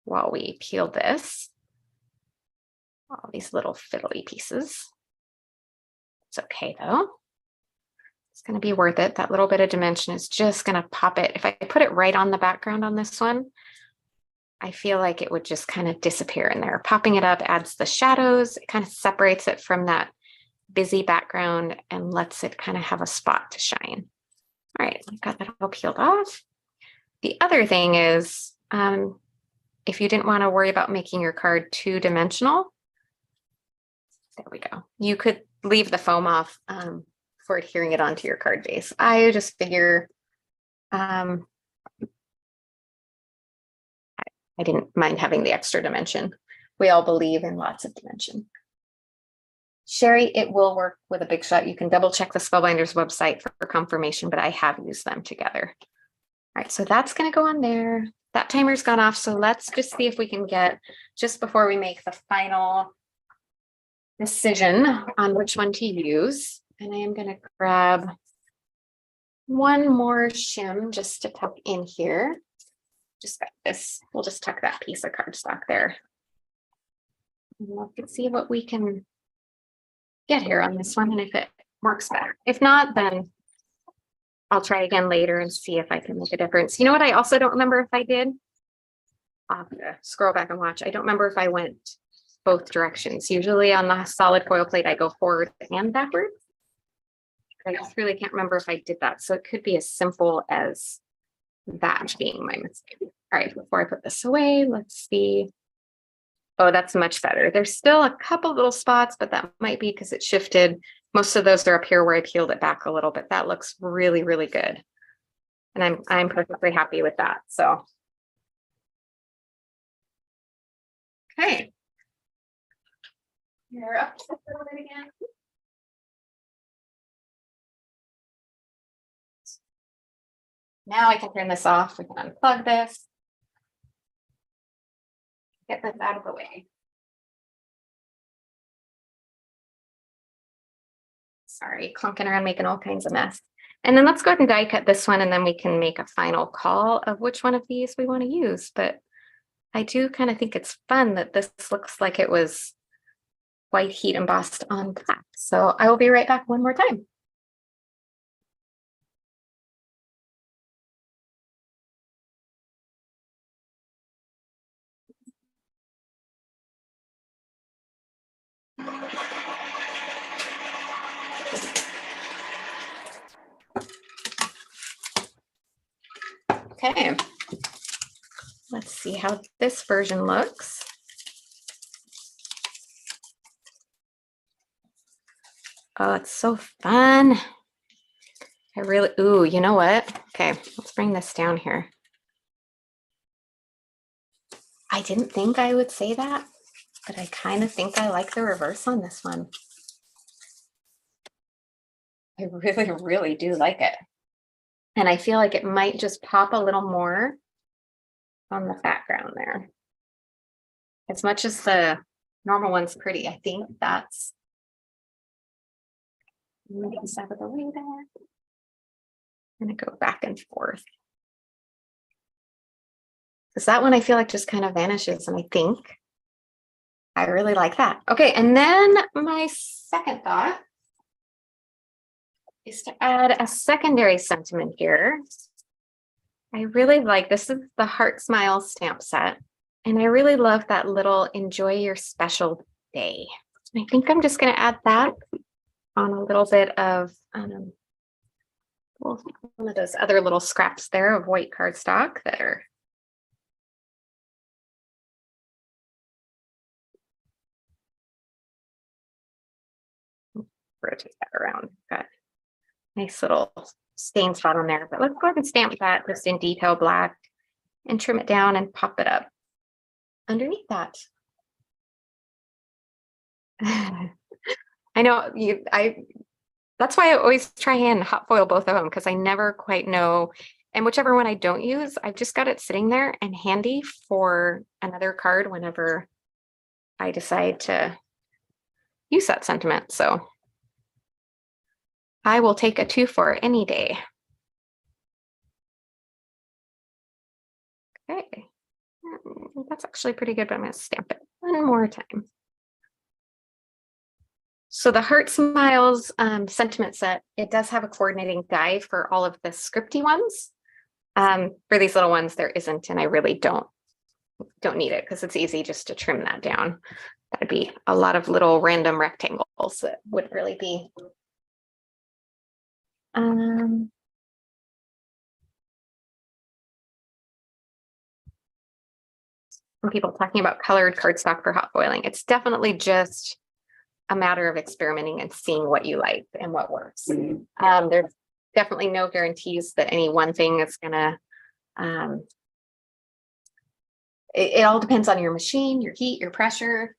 while we peel this. All these little fiddly pieces. It's okay though. It's going to be worth it. That little bit of dimension is just going to pop it. If I put it right on the background on this one, I feel like it would just kind of disappear in there. Popping it up adds the shadows. It kind of separates it from that busy background and lets it kind of have a spot to shine. All right, I've got that all peeled off. The other thing is, if you didn't want to worry about making your card two-dimensional, there we go. You could leave the foam off for adhering it onto your card base. I just figure I didn't mind having the extra dimension. We all believe in lots of dimension. Sherry, it will work with a big shot. You can double check the Spellbinders website for confirmation, but I have used them together. All right, so that's going to go on there. That timer's gone off, so let's just see if we can get, just before we make the final decision on which one to use. And I am going to grab one more shim just to tuck in here. Just got this. We'll just tuck that piece of cardstock there. And let's see what we can get here on this one and if it works better. If not, then I'll try again later and see if I can make a difference. You know what? I also don't remember if I did. I'll have to scroll back and watch. I don't remember if I went both directions. Usually on the solid foil plate, I go forward and backwards. I just really can't remember if I did that. So it could be as simple as that being my mistake. All right, before I put this away, let's see. Oh, that's much better. There's still a couple little spots, but that might be because it shifted. Most of those are up here where I peeled it back a little bit. That looks really, really good. And I'm perfectly happy with that. So. Okay. You're up to a little bit again. Now I can turn this off. We can unplug this. Get this out of the way. Sorry, clunking around making all kinds of mess. And then let's go ahead and die cut this one, and then we can make a final call of which one of these we want to use. But I do kind of think it's fun that this looks like it was white heat embossed on black. So I will be right back one more time. Okay, let's see how this version looks. Oh, it's so fun. I really, ooh, you know what? Okay, let's bring this down here. I didn't think I would say that, but I kind of think I like the reverse on this one. I really, really do like it. And I feel like it might just pop a little more on the background there. As much as the normal one's pretty, I think that's moving this out of the way there. I'm gonna go back and forth. Because that one I feel like just kind of vanishes, and I think I really like that. Okay, and then my second thought is to add a secondary sentiment here. I really like, this is the Heart Smile stamp set. And I really love that little enjoy your special day. And I think I'm just gonna add that on a little bit of well, one of those other little scraps there of white cardstock that are rotate that around. Got nice little stain spot on there, but let's go ahead and stamp that just in detail black and trim it down and pop it up underneath that. I know that's why I always try and hot foil both of them, because I never quite know. And whichever one I don't use, I've just got it sitting there and handy for another card whenever I decide to use that sentiment. So I will take a 2 for any day. Okay, that's actually pretty good, but I'm going to stamp it one more time. So the Heart Smiles sentiment set, it does have a coordinating guide for all of the scripty ones. For these little ones, there isn't, and I really don't need it because it's easy just to trim that down. That'd be a lot of little random rectangles that wouldn't really be. Some people talking about colored cardstock for hot foiling. It's definitely just a matter of experimenting and seeing what you like and what works. There's definitely no guarantees that any one thing is gonna, it all depends on your machine, your heat, your pressure,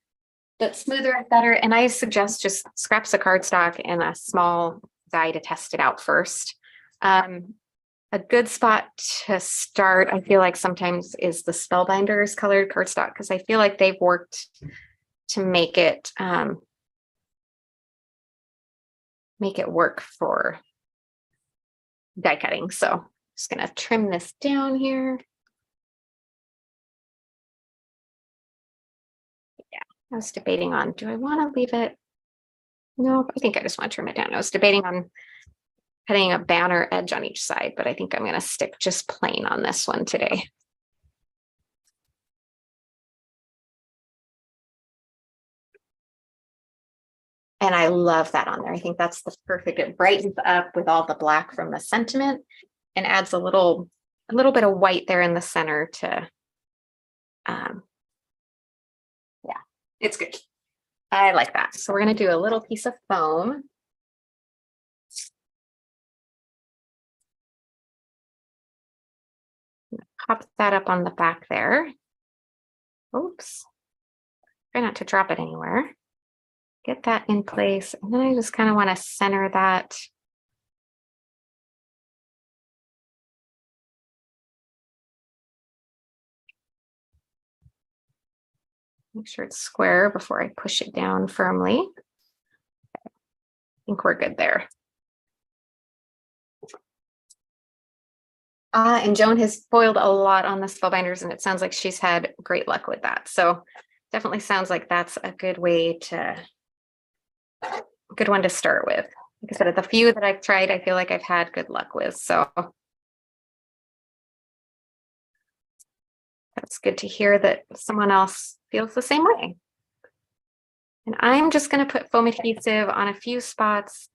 but smoother is better. And I suggest just scraps of cardstock and a small die to test it out first. A good spot to start, I feel like sometimes, is the Spellbinders colored cardstock, because I feel like they've worked to make it work for die cutting. So I'm just gonna trim this down here. Yeah, I was debating on, do I want to leave it? No, I think I just want to trim it down. I was debating on putting a banner edge on each side, but I think I'm going to stick just plain on this one today. And I love that on there. I think that's the perfect. It brightens up with all the black from the sentiment and adds a little bit of white there in the center to, yeah, it's good. I like that. So we're going to do a little piece of foam. Pop that up on the back there. Oops. Try not to drop it anywhere. Get that in place. And then I just kind of want to center that. Make sure it's square before I push it down firmly. I think we're good there. And Joan has foiled a lot on the Spellbinders, and it sounds like she's had great luck with that. So definitely sounds like that's a good way to, good one to start with. Like I said, the few that I've tried, I feel like I've had good luck with. So that's good to hear that someone else feels the same way. And I'm just going to put foam adhesive on a few spots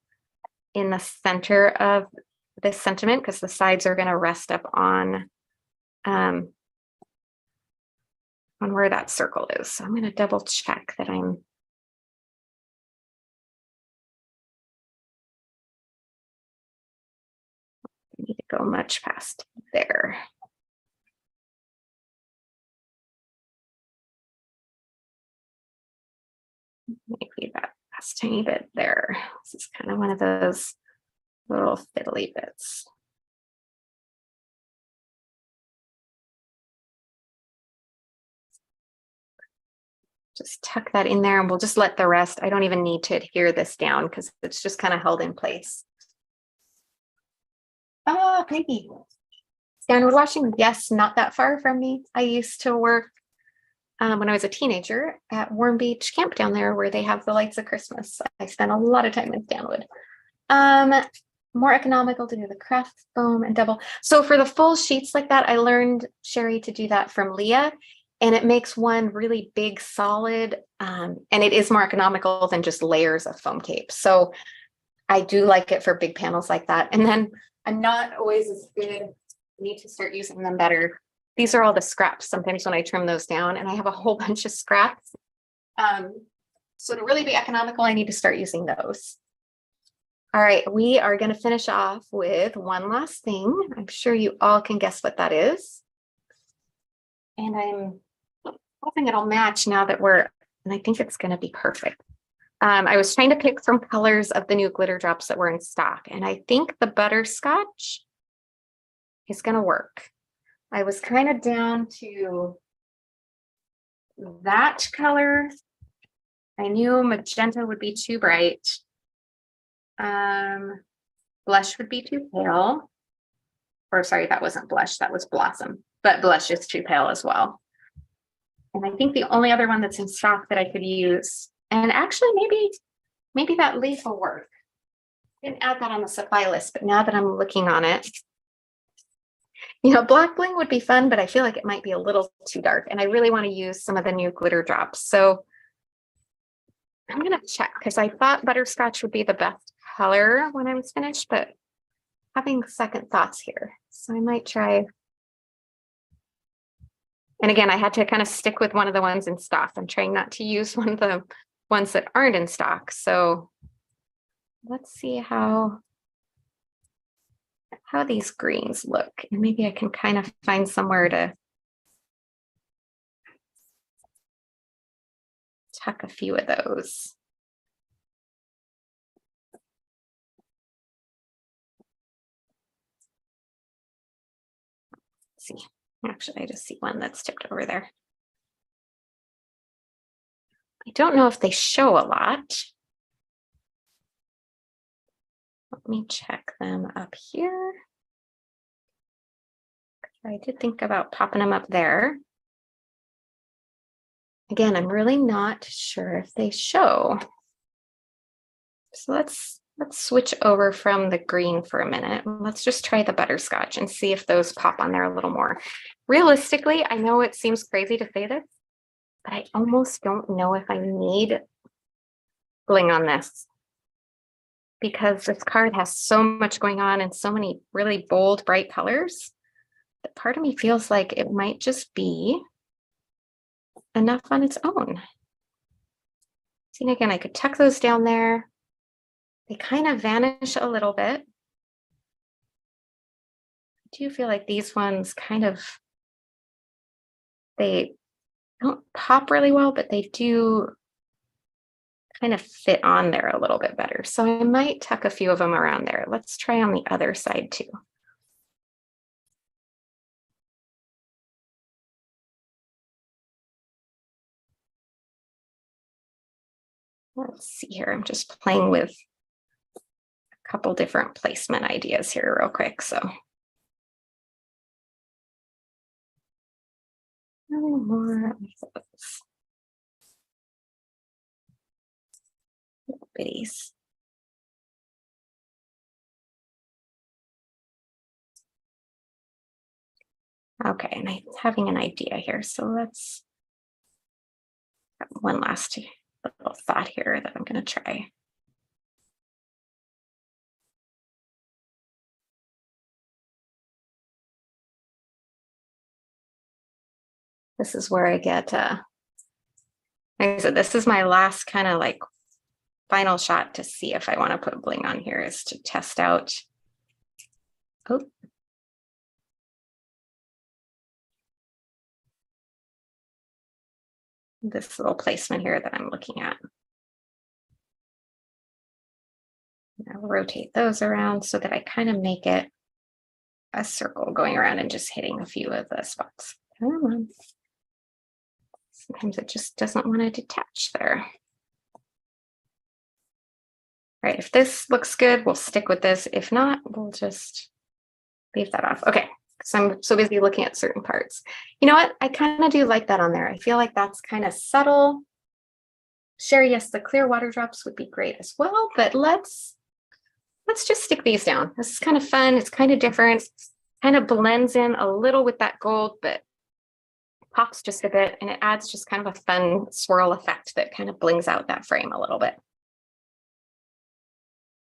in the center of this sentiment, because the sides are going to rest up on where that circle is. So I'm going to double check that I need to go much past there. Maybe that last tiny bit there. This is kind of one of those little fiddly bits. Just tuck that in there, and we'll just let the rest. I don't even need to adhere this down because it's just kind of held in place. Oh, maybe. Downward washing. Yes, not that far from me. I used to work when I was a teenager at Warm Beach Camp down there, where they have the lights of Christmas. I spent a lot of time in Stanwood. More economical to do the craft foam and double. So for the full sheets like that, I learned, Sherry, to do that from Leah, and it makes one really big solid, and it is more economical than just layers of foam tape. So I do like it for big panels like that. And then I'm not always as good. I need to start using them better. These are all the scraps. Sometimes when I trim those down, and I have a whole bunch of scraps. So to really be economical, I need to start using those. All right, we are going to finish off with one last thing. I'm sure you all can guess what that is. And I'm hoping it'll match now that and I think it's going to be perfect. I was trying to pick some colors of the new glitter drops that were in stock, and I think the Butterscotch is going to work. I was kind of down to that color. I knew magenta would be too bright. Blush would be too pale. Or sorry, that wasn't blush, that was blossom. But blush is too pale as well. And I think the only other one that's in stock that I could use, and actually maybe Maybe that leaf will work. Didn't add that on the supply list, but now that I'm looking on it, you know, black bling would be fun, but I feel like it might be a little too dark, and I really want to use some of the new glitter drops. So I'm gonna check, because I thought butterscotch would be the best color when I was finished, but having second thoughts here. So I might try. And again, I had to kind of stick with one of the ones in stock. I'm trying not to use one of the ones that aren't in stock. So let's see how these greens look. And maybe I can kind of find somewhere to tuck a few of those. Let's see, actually, I just see one that's tipped over there. I don't know if they show a lot. Let me check them up here. I did think about popping them up there. Again, I'm really not sure if they show. So let's switch over from the green for a minute. Let's just try the butterscotch and see if those pop on there a little more. Realistically, I know it seems crazy to say this, but I almost don't know if I need bling on this, because this card has so much going on and so many really bold, bright colors that part of me feels like it might just be enough on its own. See, and again, I could tuck those down there. They kind of vanish a little bit. I do feel like these ones kind of, they don't pop really well, but they do kind of fit on there a little bit better. So I might tuck a few of them around there. Let's try on the other side too. Let's see here. I'm just playing with a couple different placement ideas here real quick. So more of those little bitties. Okay, and I'm having an idea here. So let's one last little thought here that I'm going to try. This is where I get, like I said, this is my last kind of like final shot to see if I want to put bling on here, is to test out. Oh. This little placement here that I'm looking at. I'll rotate those around so that I kind of make it a circle going around and just hitting a few of the spots. Come on. Sometimes it just doesn't want to detach there. All right, if this looks good, we'll stick with this. If not, we'll just leave that off. Okay, so I'm so busy looking at certain parts. You know what? I kind of do like that on there. I feel like that's kind of subtle. Sherry, yes, the clear water drops would be great as well, but let's just stick these down. This is kind of fun. It's kind of different. Kind of blends in a little with that gold, but pops just a bit, and it adds just kind of a fun swirl effect that kind of blings out that frame a little bit.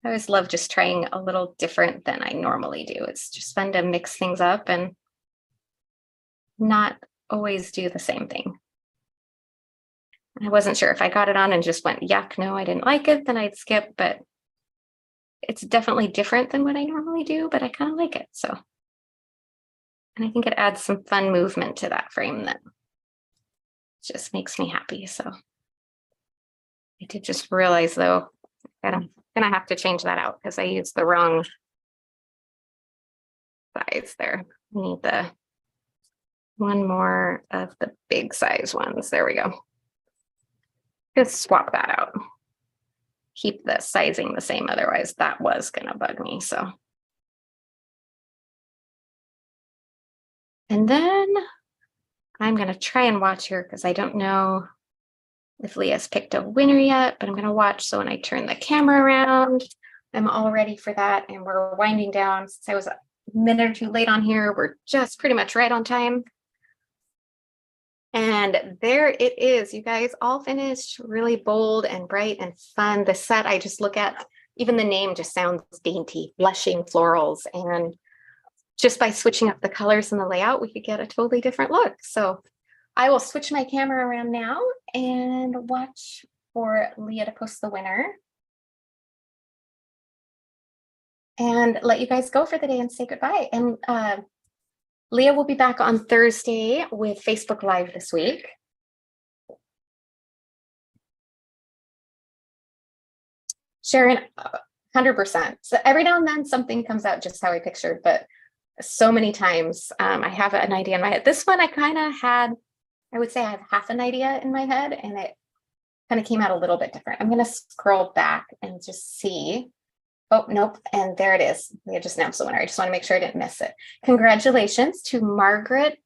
I always love just trying a little different than I normally do. It's just fun to mix things up and not always do the same thing. I wasn't sure if I got it on and just went, yuck, no, I didn't like it, then I'd skip, but it's definitely different than what I normally do, but I kind of like it. So, and I think it adds some fun movement to that frame that just makes me happy. So I did just realize though, I'm gonna have to change that out because I used the wrong size there. We need the one more of the big size ones. There we go. Just swap that out. Keep the sizing the same, otherwise that was gonna bug me. So, and then I'm gonna try and watch here because I don't know if Leah's picked a winner yet, but I'm going to watch. So when I turn the camera around, I'm all ready for that. And we're winding down. Since I was a minute or two late on here, we're just pretty much right on time. And there it is, you guys, all finished, really bold and bright and fun. The set, I just look at, even the name just sounds dainty, Blushing Florals. And just by switching up the colors and the layout, we could get a totally different look. So I will switch my camera around now and watch for Leah to post the winner. And let you guys go for the day and say goodbye. And Leah will be back on Thursday with Facebook Live this week. Sharon, 100%. So every now and then something comes out just how I pictured, but so many times I have an idea in my head. This one I kind of had, I would say I have half an idea in my head and it kind of came out a little bit different. I'm going to scroll back and just see. Oh, nope. And there it is. We just announced the winner. I just want to make sure I didn't miss it. Congratulations to Margaret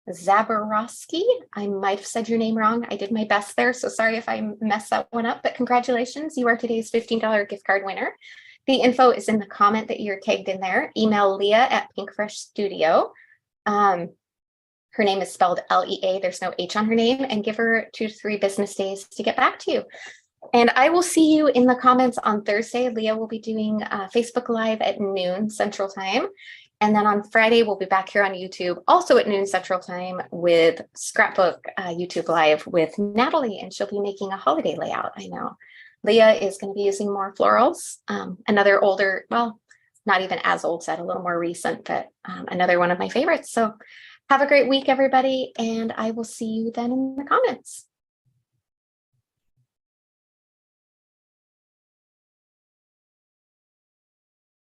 Zaborowski. I might have said your name wrong. I did my best there. So sorry if I messed that one up, but congratulations. You are today's $15 gift card winner. The info is in the comment that you're tagged in there. Email Leah at Pinkfresh Studio. Her name is spelled L-E-A. There's no H on her name, and give her 2 to 3 business days to get back to you. And I will see you in the comments on Thursday. Leah will be doing Facebook Live at noon Central Time. And then on Friday, we'll be back here on YouTube, also at noon Central Time, with Scrapbook YouTube Live with Natalie, and she'll be making a holiday layout. I know Leah is going to be using more florals, another older, well, not even as old set, a little more recent, but another one of my favorites. So have a great week, everybody, and I will see you then in the comments.